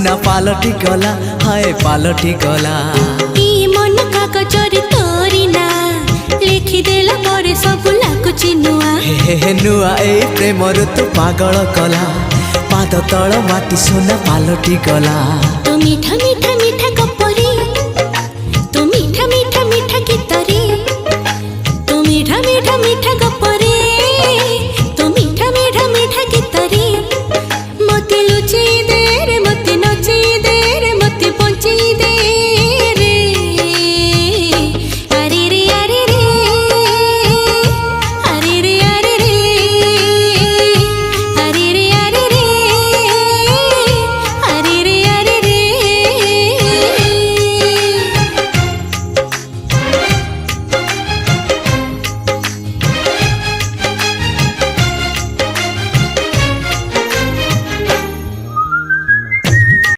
सुना पालटी गला हाय पालटी गला मन कागजरे तोरी ना लिखिदेला पर सब लाଗୁଛି नुआ हे नुआ ए प्रेम तू पागल कला पाद तल माटी सुना पालटी गला तो मीठा मीठा मीठा